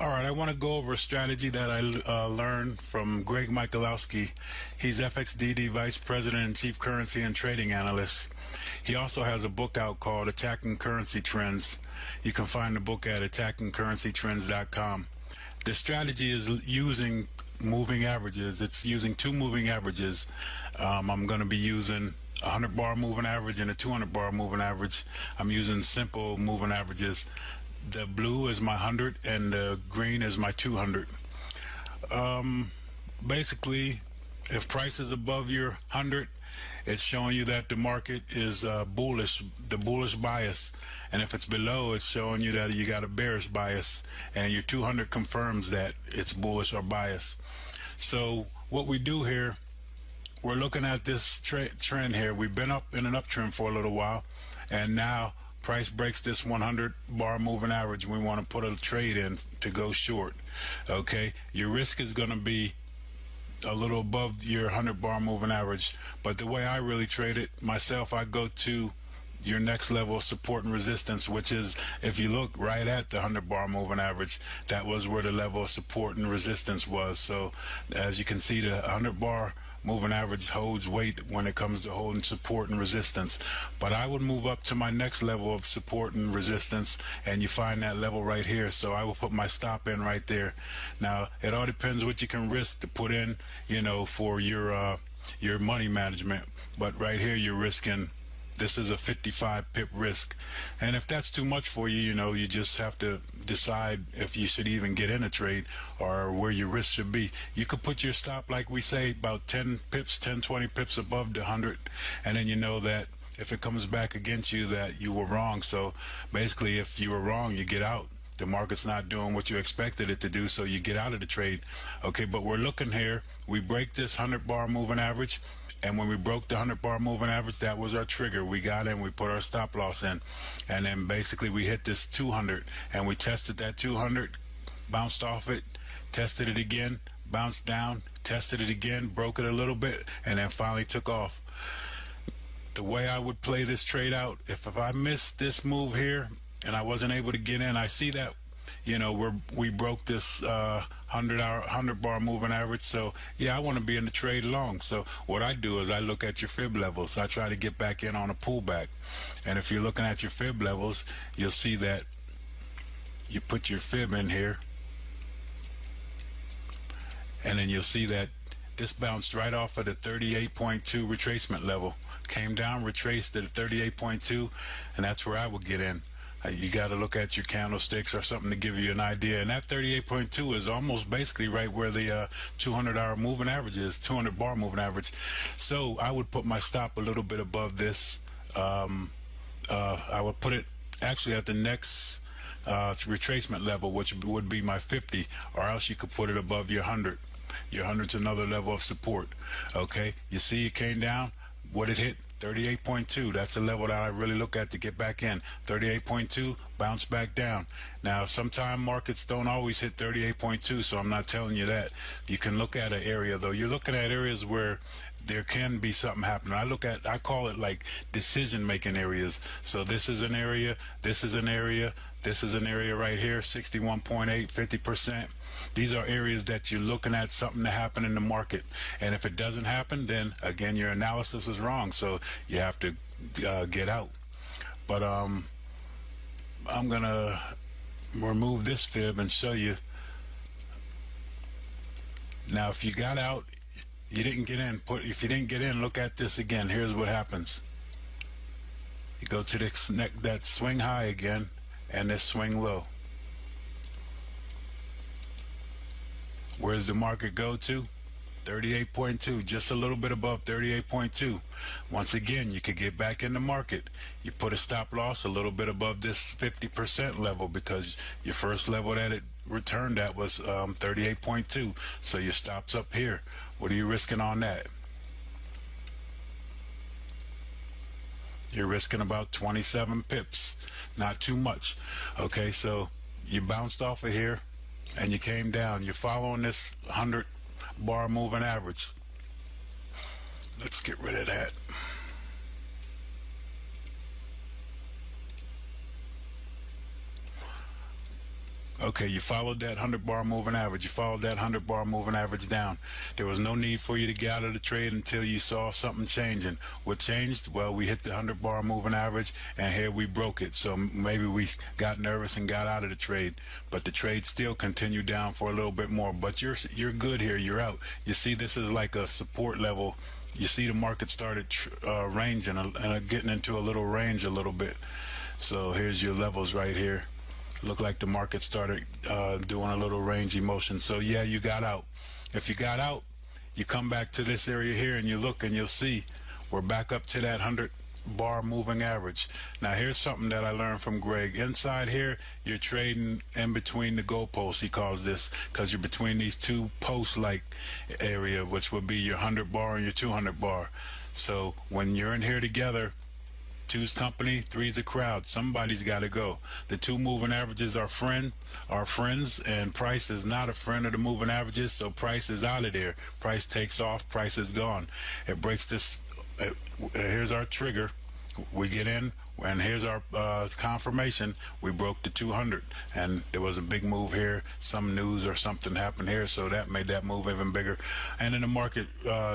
All right, I want to go over a strategy that I learned from Greg Michalowski. He's FXDD Vice President and Chief Currency and Trading Analyst. He also has a book out called Attacking Currency Trends. You can find the book at attackingcurrencytrends.com. The strategy is using moving averages. It's using two moving averages. I'm going to be using a 100 bar moving average and a 200 bar moving average. I'm using simple moving averages. The blue is my 100 and the green is my 200. Basically, if price is above your 100, it's showing you that the market is bullish, the bullish bias. And if it's below, it's showing you that you got a bearish bias. And your 200 confirms that it's bullish or bias. So what we do here, we're looking at this trend here. We've been up in an uptrend for a little while, and now price breaks this 100 bar moving average. We want to put a trade in to go short. Okay, your risk is going to be a little above your 100 bar moving average, but the way I really trade it myself, I go to your next level of support and resistance, which is, if you look right at the 100 bar moving average, that was where the level of support and resistance was. So as you can see, the 100 bar moving average holds weight when it comes to holding support and resistance. But I would move up to my next level of support and resistance, and you find that level right here. So I will put my stop in right there. Now it all depends what you can risk to put in, you know, for your money management. But right here you're risking, this is a 55 pip risk. And if that's too much for you, you know, you just have to decide if you should even get in a trade or where your risk should be. You could put your stop, like we say, about 10 pips, 10, 20 pips above the 100. And then you know that if it comes back against you, that you were wrong. So basically, if you were wrong, you get out. The market's not doing what you expected it to do, so you get out of the trade. Okay, but we're looking here. We break this 100 bar moving average. And when we broke the 100 bar moving average, that was our trigger. We got in, we put our stop loss in. And then basically we hit this 200 and we tested that 200, bounced off it, tested it again, bounced down, tested it again, broke it a little bit, and then finally took off. The way I would play this trade out, if I missed this move here and I wasn't able to get in, I see that, you know, we broke this 100 bar moving average. So yeah, I want to be in the trade long. So what I do is I look at your fib levels. I try to get back in on a pullback. And if you're looking at your fib levels, you'll see that you put your fib in here, and then you'll see that this bounced right off of the 38.2 retracement level, came down, retraced to the 38.2, and that's where I would get in. You got to look at your candlesticks or something to give you an idea. And that 38.2 is almost basically right where the 200-hour moving average is, 200 bar moving average. So I would put my stop a little bit above this. I would put it actually at the next retracement level, which would be my 50, or else you could put it above your 100. Your 100's another level of support. Okay, you see it came down. What it hit? 38.2. That's a level that I really look at to get back in. 38.2, bounce back down. Now, sometimes markets don't always hit 38.2, so I'm not telling you that. You can look at an area, though. You're looking at areas where there can be something happening. I call it like decision-making areas. So this is an area, this is an area, this is an area right here, 61.8, 50%. These are areas that you're looking at something to happen in the market. And if it doesn't happen, then again, your analysis is wrong. So you have to get out. But I'm going to remove this fib and show you. Now, if you got out, you didn't get in. If you didn't get in, look at this again. Here's what happens. You go to that swing high again and this swing low. Where does the market go to? 38.2, just a little bit above 38.2. Once again, you could get back in the market. You put a stop loss a little bit above this 50% level, because your first level that it returned at was 38.2. So your stop's up here. What are you risking on that? You're risking about 27 pips. Not too much. Okay, so you bounced off of here and you came down. You're following this 100 bar moving average. Let's get rid of that. Okay, you followed that 100 bar moving average. You followed that 100 bar moving average down. There was no need for you to get out of the trade until you saw something changing. What changed? Well, we hit the 100 bar moving average, and here we broke it. So maybe we got nervous and got out of the trade, but the trade still continued down for a little bit more. But you're good here. You're out. You see, this is like a support level. You see the market started ranging and getting into a little range a little bit. So here's your levels right here. Looked like the market started doing a little rangy motion. So yeah, you got out. If you got out, you come back to this area here and you look and you'll see we're back up to that 100 bar moving average. Now here's something that I learned from Greg. Inside here, you're trading in between the goalposts, he calls this, because you're between these two post-like area, which would be your 100 bar and your 200 bar. So when you're in here together, two's company, three's a crowd. Somebody's got to go. The two moving averages are friends, and price is not a friend of the moving averages, so price is out of there. Price takes off, price is gone. It breaks this. Here's our trigger. We get in, and here's our confirmation. We broke the 200, and there was a big move here. Some news or something happened here, so that made that move even bigger. And then the market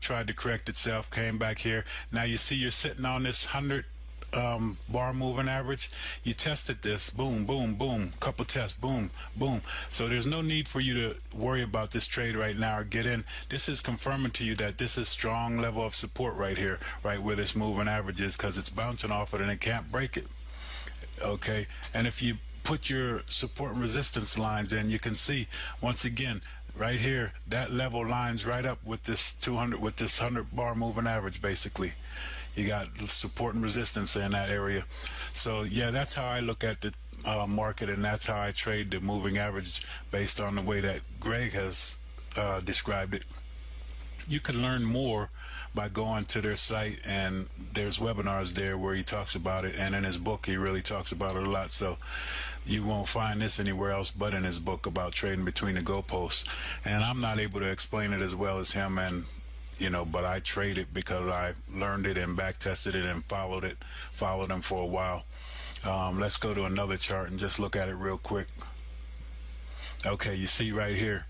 tried to correct itself, came back here. Now you see you're sitting on this 100 bar moving average. You tested this, boom, boom, boom, couple tests, boom, boom. So there's no need for you to worry about this trade right now or get in. This is confirming to you that this is strong level of support right here, right where this moving average is, because it's bouncing off it and it can't break it. Okay, and if you put your support and resistance lines in, you can see once again right here that level lines right up with this 200, with this 100 bar moving average. Basically you got support and resistance in that area. So yeah, that's how I look at the market, and that's how I trade the moving average based on the way that Greg has described it. You can learn more by going to their site, and there's webinars there where he talks about it, and in his book he really talks about it a lot. So you won't find this anywhere else but in his book about trading between the goalposts. And I'm not able to explain it as well as him, and but I trade it because I learned it and back tested it and followed him for a while. Let's go to another chart and just look at it real quick. Okay, you see right here,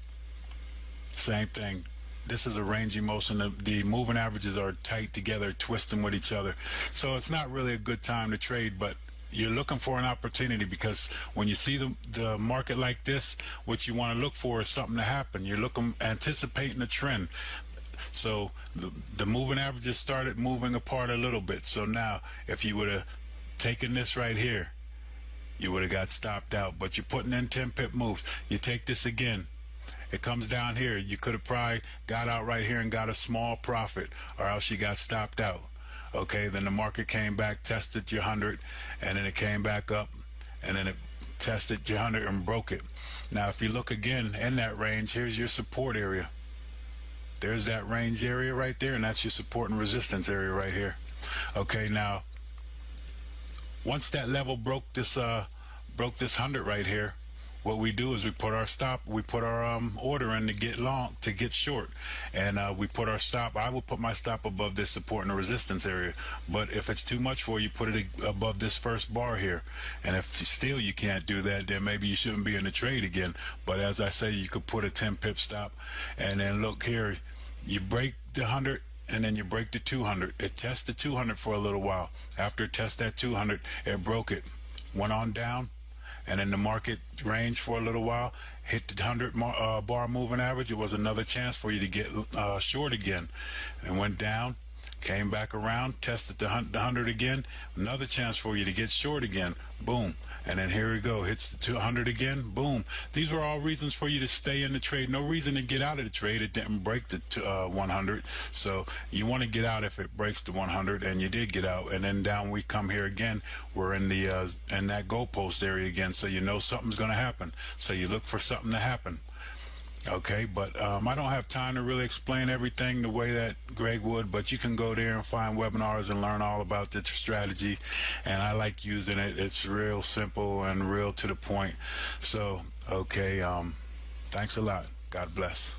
same thing. This is a rangy motion. The moving averages are tight together, twisting with each other. So it's not really a good time to trade, but you're looking for an opportunity, because when you see the market like this, what you want to look for is something to happen. You're anticipating a trend. So the moving averages started moving apart a little bit. So now if you would have taken this right here, you would have got stopped out. But you're putting in 10 pip moves. You take this again, it comes down here. You could have probably got out right here and got a small profit, or else you got stopped out. Okay, then the market came back, tested your 100, and then it came back up, and then it tested your 100 and broke it. Now if you look again in that range, here's your support area. There's that range area right there, and that's your support and resistance area right here. Okay, now once that level broke this 100 right here, what we do is we put our order in to get long, to get short, and we put our stop. I will put my stop above this support and resistance area, but if it's too much for you, put it above this first bar here. And if still you can't do that, then maybe you shouldn't be in the trade again. But as I say, you could put a 10 pip stop, and then look here, you break the 100 and then you break the 200. It tests the 200 for a little while. After it tests that 200, it broke it, went on down, and in the market range for a little while, hit the 100 bar moving average. It was another chance for you to get short again, and went down, came back around, tested the 100 again, another chance for you to get short again, boom. And then here we go, hits the 200 again, boom. These were all reasons for you to stay in the trade. No reason to get out of the trade. It didn't break the 100. So you want to get out if it breaks the 100, and you did get out. And then down we come here again. We're in the in that goalpost area again, so you know something's going to happen. So you look for something to happen. Okay, but I don't have time to really explain everything the way that Greg would, but you can go there and find webinars and learn all about the strategy, and I like using it. It's real simple and real to the point. So, okay, thanks a lot. God bless.